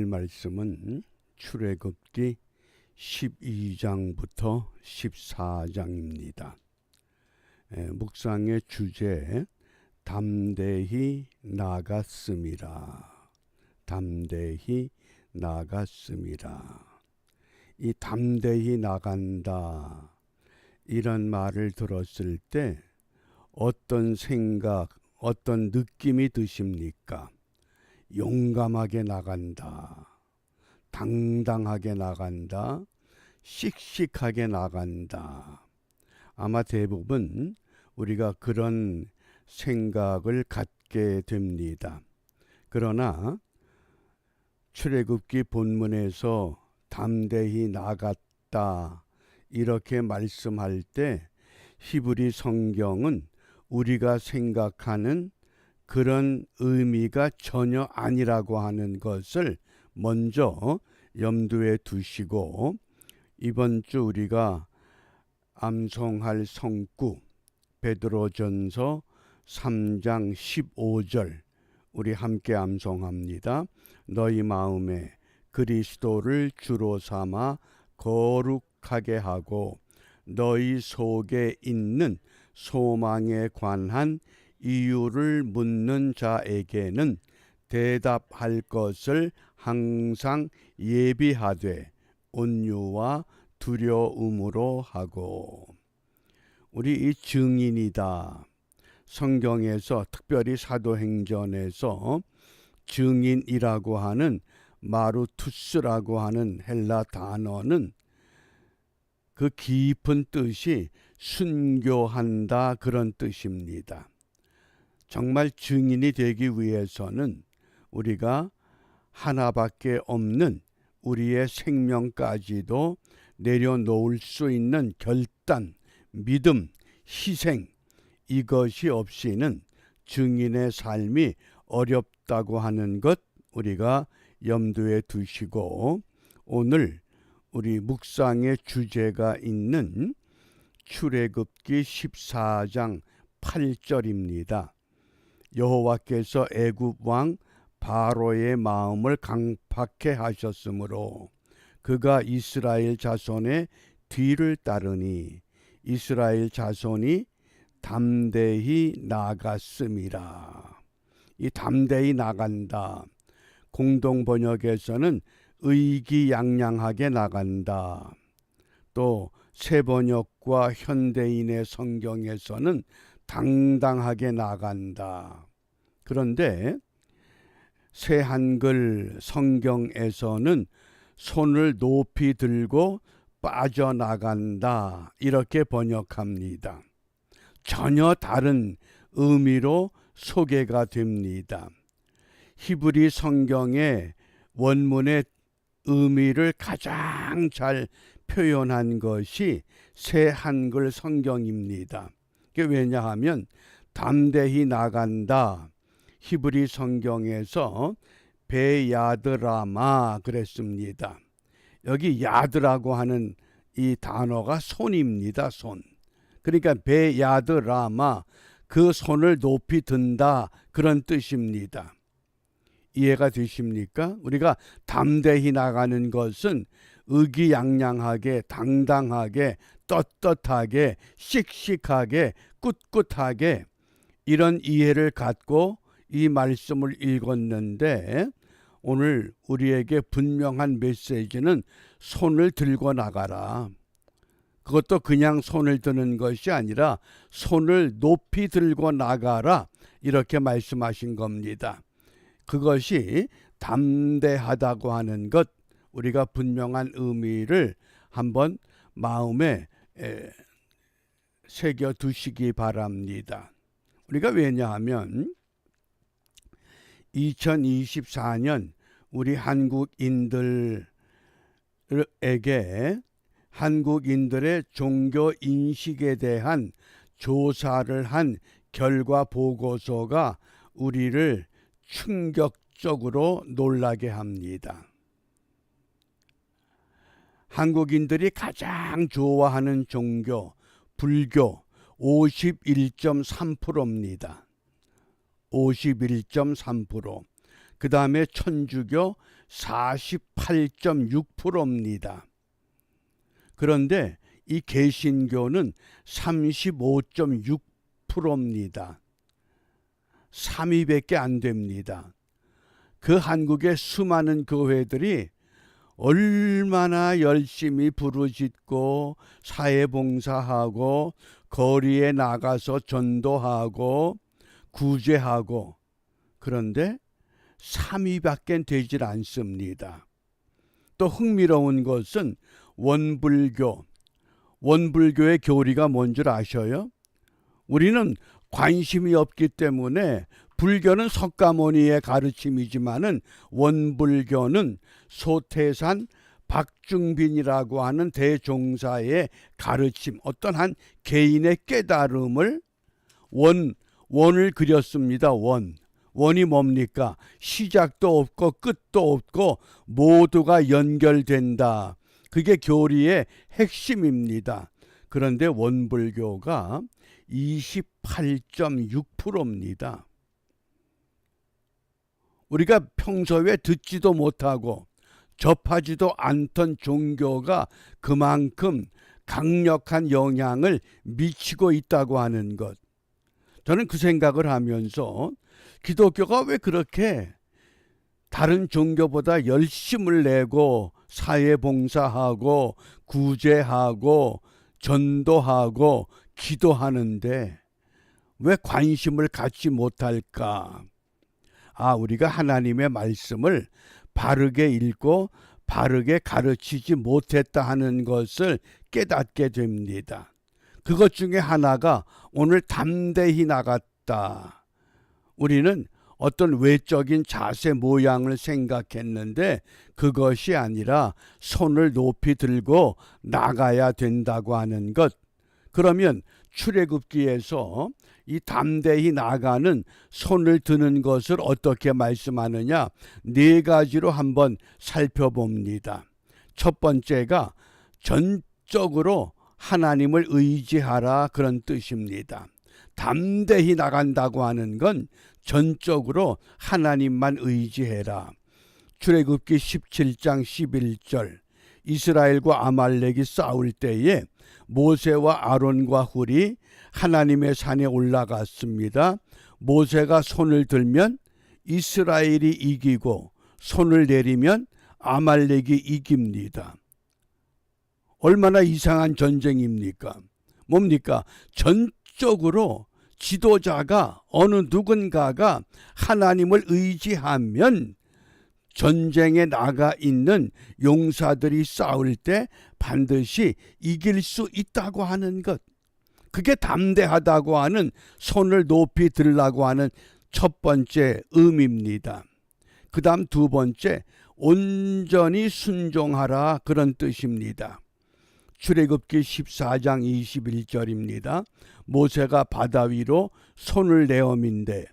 말씀은 출애굽기 12장부터 14장입니다. 묵상의 주제 담대히 나갔습니다. 담대히 나갔습니다. 이 담대히 나간다 이런 말을 들었을 때 어떤 생각, 어떤 느낌이 드십니까? 용감하게 나간다, 당당하게 나간다, 씩씩하게 나간다. 아마 대부분 우리가 그런 생각을 갖게 됩니다. 그러나 출애굽기 본문에서 담대히 나갔다 이렇게 말씀할 때 히브리 성경은 우리가 생각하는 그런 의미가 전혀 아니라고 하는 것을 먼저 염두에 두시고, 이번 주 우리가 암송할 성구 베드로전서 3장 15절 우리 함께 암송합니다. 너희 마음에 그리스도를 주로 삼아 거룩하게 하고 너희 속에 있는 소망에 관한 이유를 묻는 자에게는 대답할 것을 항상 예비하되 온유와 두려움으로 하고. 우리 이 증인이다. 성경에서 특별히 사도행전에서 증인이라고 하는 마루투스라고 하는 헬라 단어는 그 깊은 뜻이 순교한다 그런 뜻입니다. 정말 증인이 되기 위해서는 우리가 하나밖에 없는 우리의 생명까지도 내려놓을 수 있는 결단, 믿음, 희생, 이것이 없이는 증인의 삶이 어렵다고 하는 것 우리가 염두에 두시고, 오늘 우리 묵상의 주제가 있는 출애굽기 14장 8절입니다. 여호와께서 애굽 왕 바로의 마음을 강팍해 하셨으므로 그가 이스라엘 자손의 뒤를 따르니 이스라엘 자손이 담대히 나갔음이라. 이 담대히 나간다. 공동 번역에서는 의기양양하게 나간다. 또 새 번역과 현대인의 성경에서는 당당하게 나간다. 그런데 새 한글 성경에서는 손을 높이 들고 빠져나간다 이렇게 번역합니다. 전혀 다른 의미로 소개가 됩니다. 히브리 성경의 원문의 의미를 가장 잘 표현한 것이 새 한글 성경입니다. 왜냐하면 담대히 나간다, 히브리 성경에서 베야드라마 그랬습니다. 여기 야드라고 하는 이 단어가 손입니다. 손. 그러니까 베야드라마, 그 손을 높이 든다 그런 뜻입니다. 이해가 되십니까? 우리가 담대히 나가는 것은 의기양양하게, 당당하게, 떳떳하게, 씩씩하게, 꿋꿋하게 이런 이해를 갖고 이 말씀을 읽었는데, 오늘 우리에게 분명한 메시지는 손을 들고 나가라. 그것도 그냥 손을 드는 것이 아니라 손을 높이 들고 나가라 이렇게 말씀하신 겁니다. 그것이 담대하다고 하는 것, 우리가 분명한 의미를 한번 마음에 새겨 두시기 바랍니다. 우리가 왜냐하면 2024년 우리 한국인들에게 한국인들의 종교 인식에 대한 조사를 한 결과 보고서가 우리를 충격적으로 놀라게 합니다. 한국인들이 가장 좋아하는 종교, 불교 51.3%입니다. 51.3%. 그 다음에 천주교 48.6%입니다. 그런데 이 개신교는 35.6%입니다. 3위밖에 안 됩니다. 그 한국의 수많은 교회들이 얼마나 열심히 부르짖고 사회봉사하고 거리에 나가서 전도하고 구제하고, 그런데 3위밖에 되질 않습니다. 또 흥미로운 것은 원불교의 교리가 뭔 줄 아셔요? 우리는 관심이 없기 때문에 불교는 석가모니의 가르침이지만은 원불교는 소태산 박중빈이라고 하는 대종사의 가르침, 어떤 한 개인의 깨달음을 원을 그렸습니다. 원이 뭡니까? 시작도 없고 끝도 없고 모두가 연결된다. 그게 교리의 핵심입니다. 그런데 원불교가 28.6%입니다. 우리가 평소에 듣지도 못하고 접하지도 않던 종교가 그만큼 강력한 영향을 미치고 있다고 하는 것. 저는 그 생각을 하면서 기독교가 왜 그렇게 다른 종교보다 열심을 내고 사회봉사하고 구제하고 전도하고 기도하는데 왜 관심을 갖지 못할까? 우리가 하나님의 말씀을 바르게 읽고 바르게 가르치지 못했다 하는 것을 깨닫게 됩니다. 그것 중에 하나가 오늘 담대히 나갔다. 우리는 어떤 외적인 자세 모양을 생각했는데 그것이 아니라 손을 높이 들고 나가야 된다고 하는 것. 그러면 출애굽기에서 이 담대히 나가는 손을 드는 것을 어떻게 말씀하느냐? 4가지로 한번 살펴봅니다. 첫 번째가 전적으로 하나님을 의지하라, 그런 뜻입니다. 담대히 나간다고 하는 건 전적으로 하나님만 의지해라. 출애굽기 17장 11절, 이스라엘과 아말렉이 싸울 때에 모세와 아론과 훌이 하나님의 산에 올라갔습니다. 모세가 손을 들면 이스라엘이 이기고 손을 내리면 아말렉이 이깁니다. 얼마나 이상한 전쟁입니까? 뭡니까? 전적으로 지도자가, 어느 누군가가 하나님을 의지하면 전쟁에 나가 있는 용사들이 싸울 때 반드시 이길 수 있다고 하는 것. 그게 담대하다고 하는, 손을 높이 들라고 하는 첫 번째 의미입니다. 그 다음 두 번째, 온전히 순종하라, 그런 뜻입니다. 출애굽기 14장 21절입니다. 모세가 바다 위로 손을 내어민대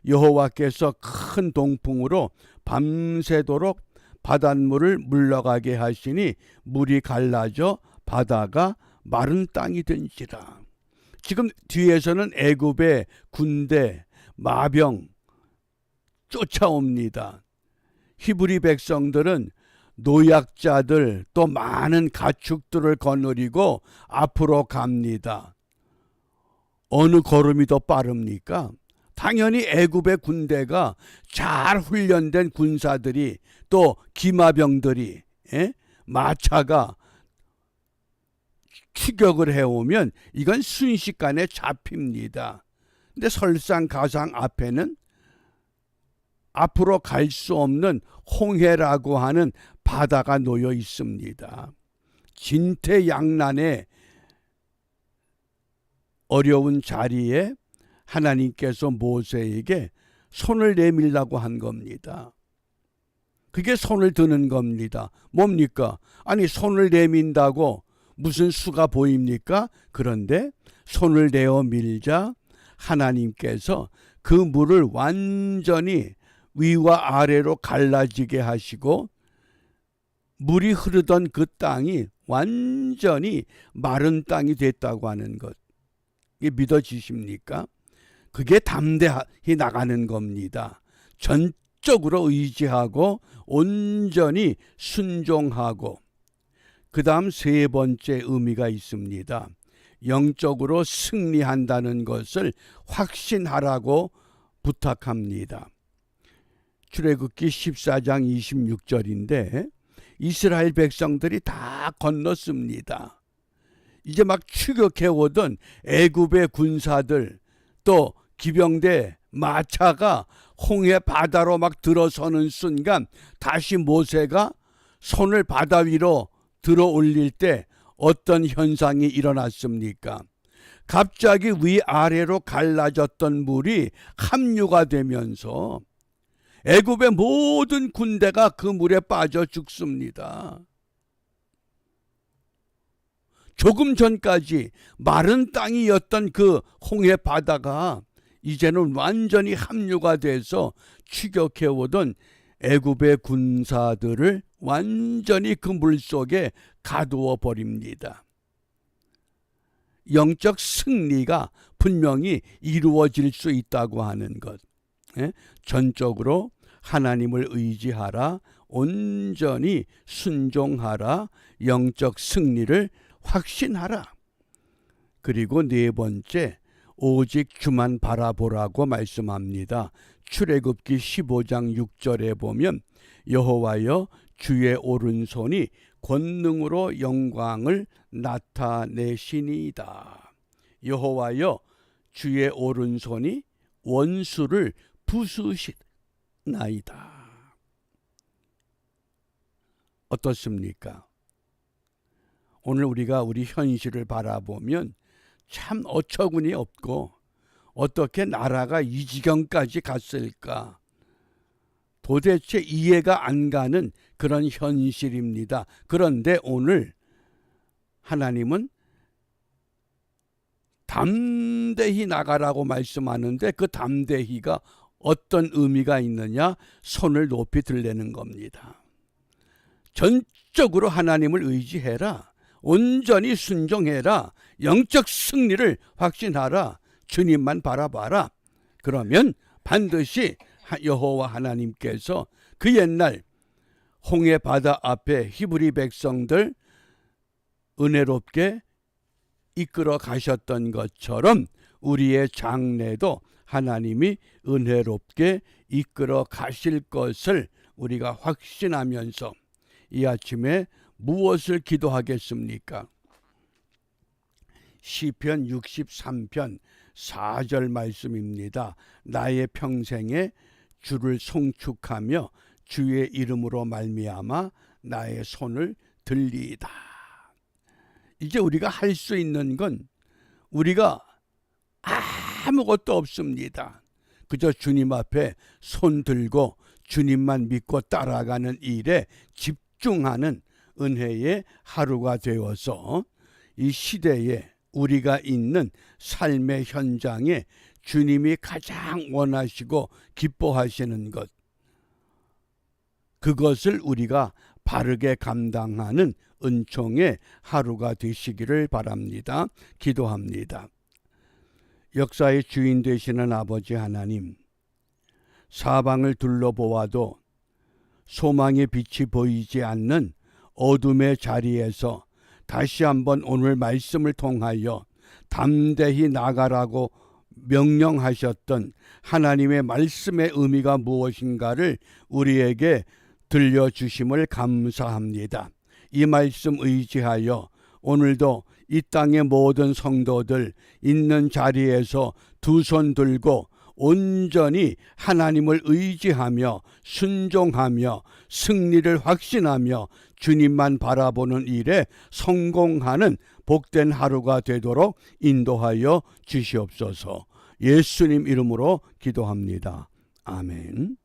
여호와께서 큰 동풍으로 밤새도록 바닷물을 물러가게 하시니 물이 갈라져 바다가 마른 땅이 된지라. 지금 뒤에서는 애굽의 군대, 마병 쫓아옵니다. 히브리 백성들은 노약자들, 또 많은 가축들을 거느리고 앞으로 갑니다. 어느 걸음이 더 빠릅니까? 당연히 애굽의 군대가 잘 훈련된 군사들이, 또 기마병들이, 마차가 추격을 해오면 이건 순식간에 잡힙니다. 근데 설상가상 앞에는 앞으로 갈 수 없는 홍해라고 하는 바다가 놓여 있습니다. 진퇴양난의 어려운 자리에 하나님께서 모세에게 손을 내밀라고 한 겁니다. 그게 손을 드는 겁니다. 뭡니까? 아니, 손을 내민다고 무슨 수가 보입니까? 그런데 손을 내어 밀자 하나님께서 그 물을 완전히 위와 아래로 갈라지게 하시고 물이 흐르던 그 땅이 완전히 마른 땅이 됐다고 하는 것. 이게 믿어지십니까? 그게 담대히 나가는 겁니다. 전적으로 의지하고 온전히 순종하고, 그 다음 세 번째 의미가 있습니다. 영적으로 승리한다는 것을 확신하라고 부탁합니다. 출애굽기 14장 26절인데 이스라엘 백성들이 다 건넜습니다. 이제 막 추격해 오던 애굽의 군사들, 또 기병대 마차가 홍해 바다로 막 들어서는 순간 다시 모세가 손을 바다 위로 들어 올릴 때 어떤 현상이 일어났습니까? 갑자기 위아래로 갈라졌던 물이 함유가 되면서 애굽의 모든 군대가 그 물에 빠져 죽습니다. 조금 전까지 마른 땅이었던 그 홍해 바다가 이제는 완전히 함유가 돼서 추격해 오던 애굽의 군사들을 완전히 그 물속에 가두어 버립니다. 영적 승리가 분명히 이루어질 수 있다고 하는 것. 전적으로 하나님을 의지하라, 온전히 순종하라, 영적 승리를 확신하라. 그리고 네 번째, 오직 주만 바라보라고 말씀합니다. 출애굽기 15장 6절에 보면 여호와여 주의 오른손이 권능으로 영광을 나타내시니이다. 여호와여 주의 오른손이 원수를 부수시나이다. 어떻습니까? 오늘 우리가 우리 현실을 바라보면 참 어처구니 없고 어떻게 나라가 이 지경까지 갔을까? 도대체 이해가 안 가는 그런 현실입니다. 그런데 오늘 하나님은 담대히 나가라고 말씀하는데 그 담대히가 어떤 의미가 있느냐? 손을 높이 들려는 겁니다. 전적으로 하나님을 의지해라. 온전히 순종해라. 영적 승리를 확신하라. 주님만 바라봐라. 그러면 반드시 여호와 하나님께서 그 옛날 홍해 바다 앞에 히브리 백성들 은혜롭게 이끌어 가셨던 것처럼 우리의 장래도 하나님이 은혜롭게 이끌어 가실 것을 우리가 확신하면서 이 아침에 무엇을 기도하겠습니까? 시편 63편 4절 말씀입니다. 나의 평생에 주를 송축하며 주의 이름으로 말미암아 나의 손을 들리이다. 이제 우리가 할 수 있는 건 우리가 아무것도 없습니다. 그저 주님 앞에 손 들고 주님만 믿고 따라가는 일에 집중하는 은혜의 하루가 되어서 이 시대에 우리가 있는 삶의 현장에 주님이 가장 원하시고 기뻐하시는 것, 그것을 우리가 바르게 감당하는 은총의 하루가 되시기를 바랍니다. 기도합니다. 역사의 주인 되시는 아버지 하나님, 사방을 둘러보아도 소망의 빛이 보이지 않는 어둠의 자리에서 다시 한번 오늘 말씀을 통하여 담대히 나가라고 명령하셨던 하나님의 말씀의 의미가 무엇인가를 우리에게 들려주심을 감사합니다. 이 말씀 의지하여 오늘도 이 땅의 모든 성도들 있는 자리에서 두 손 들고 온전히 하나님을 의지하며 순종하며 승리를 확신하며 주님만 바라보는 일에 성공하는 복된 하루가 되도록 인도하여 주시옵소서. 예수님 이름으로 기도합니다. 아멘.